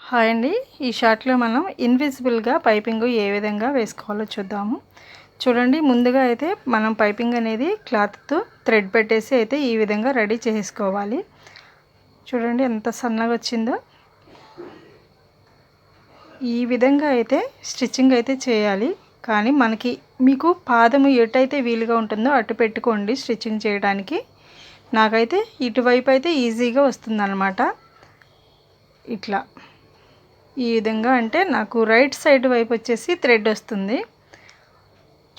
Hi అండి. ఈ షార్ట్లో మనం ఇన్విజిబుల్గా పైపింగ్ ఏ విధంగా వేసుకోవాలో చూద్దాము. చూడండి, ముందుగా అయితే మనం పైపింగ్ అనేది క్లాత్తో థ్రెడ్ పెట్టేసి అయితే ఈ విధంగా రెడీ చేసుకోవాలి. చూడండి ఎంత సన్నగా వచ్చిందో. ఈ విధంగా అయితే స్టిచ్చింగ్ అయితే చేయాలి. కానీ మీకు పాదము ఎటైతే వీలుగా ఉంటుందో అటు పెట్టుకోండి స్టిచ్చింగ్ చేయడానికి. నాకైతే ఇటువైపు అయితే ఈజీగా వస్తుందన్నమాట. ఇట్లా ఈ విధంగా అంటే నాకు రైట్ సైడ్ వైపు వచ్చేసి థ్రెడ్ వస్తుంది.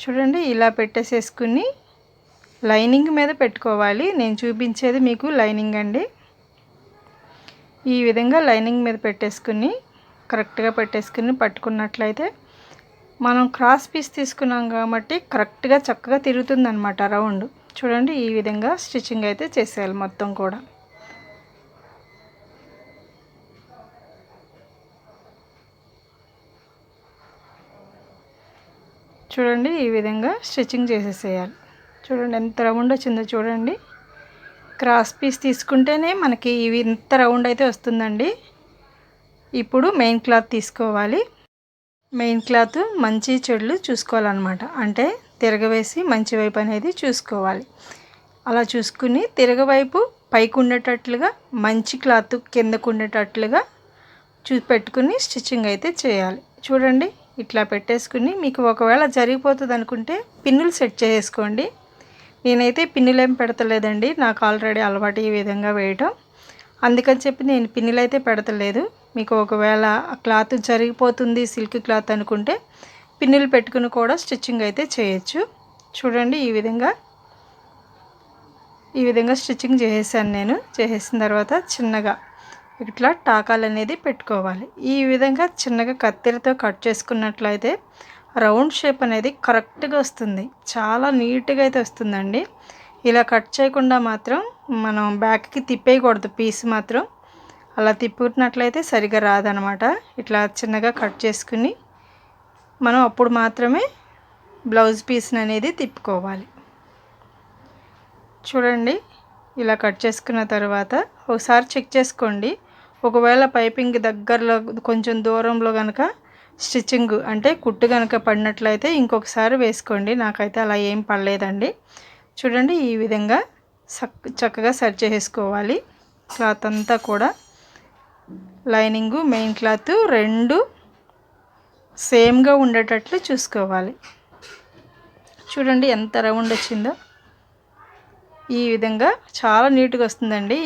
చూడండి, ఇలా పెట్టేసేసుకుని లైనింగ్ మీద పెట్టుకోవాలి. నేను చూపించేది మీకు లైనింగ్ అండి. ఈ విధంగా లైనింగ్ మీద పెట్టేసుకుని కరెక్ట్గా పెట్టేసుకుని పట్టుకున్నట్లయితే మనం క్రాస్ పీస్ తీసుకున్నాం కాబట్టి కరెక్ట్గా చక్కగా తిరుగుతుంది అనమాట రౌండ్. చూడండి, ఈ విధంగా స్టిచ్చింగ్ అయితే చేసేయాలి మొత్తం కూడా. చూడండి, ఈ విధంగా స్టిచ్చింగ్ చేసేసేయాలి. చూడండి ఎంత రౌండ్ వచ్చిందో చూడండి. క్రాస్ పీస్ తీసుకుంటేనే మనకి ఇవి ఇంత రౌండ్ అయితే వస్తుందండి. ఇప్పుడు మెయిన్ క్లాత్ తీసుకోవాలి. మెయిన్ క్లాత్ మంచి చెడులు చూసుకోవాలన్నమాట. అంటే తిరగవేసి మంచి వైపు అనేది చూసుకోవాలి. అలా చూసుకుని తిరగవైపు పైకి ఉండేటట్లుగా, మంచి క్లాత్ కిందకు ఉండేటట్లుగా పెట్టుకుని స్టిచ్చింగ్ అయితే చేయాలి. చూడండి, ఇట్లా పెట్టేసుకుని మీకు ఒకవేళ జరిగిపోతుంది అనుకుంటే పిన్నులు సెట్ చేసుకోండి. నేనైతే పిన్నులు ఏం పెడతలేదండి, నాకు ఆల్రెడీ అలవాటు ఈ విధంగా వేయటం. అందుకని చెప్పి నేను పిన్నులు అయితే పెడతలేదు. మీకు ఒకవేళ క్లాత్ జరిగిపోతుంది సిల్క్ క్లాత్ అనుకుంటే పిన్నులు పెట్టుకుని కూడా స్టిచ్చింగ్ అయితే చేయొచ్చు. చూడండి, ఈ విధంగా స్టిచ్చింగ్ చేసేసాను నేను. చేసేసిన తర్వాత చిన్నగా ఇట్లా టాకాలు అనేది పెట్టుకోవాలి. ఈ విధంగా చిన్నగా కత్తెరతో కట్ చేసుకున్నట్లయితే రౌండ్ షేప్ అనేది కరెక్ట్గా వస్తుంది. చాలా నీట్గా అయితే వస్తుందండి. ఇలా కట్ చేయకుండా మాత్రం మనం బ్యాక్కి తిప్పేయకూడదు. పీస్ మాత్రం అలా తిప్పుకున్నట్లయితే సరిగా రాదనమాట. ఇట్లా చిన్నగా కట్ చేసుకుని మనం అప్పుడు మాత్రమే బ్లౌజ్ పీస్ని అనేది తిప్పుకోవాలి. చూడండి, ఇలా కట్ చేసుకున్న తర్వాత ఒకసారి చెక్ చేసుకోండి. ఒకవేళ పైపింగ్ దగ్గరలో కొంచెం దూరంలో కనుక స్టిచ్చింగ్ అంటే కుట్టు కనుక పడినట్లయితే ఇంకొకసారి వేసుకోండి. నాకైతే అలా ఏం పడలేదండి. చూడండి, ఈ విధంగా చక్కగా సెట్ చేసుకోవాలి. క్లాత్ అంతా కూడా లైనింగు మెయిన్ క్లాత్ రెండు సేమ్గా ఉండేటట్లు చూసుకోవాలి. చూడండి ఎంత రౌండ్ వచ్చిందో. ఈ విధంగా చాలా నీట్గా వస్తుందండి.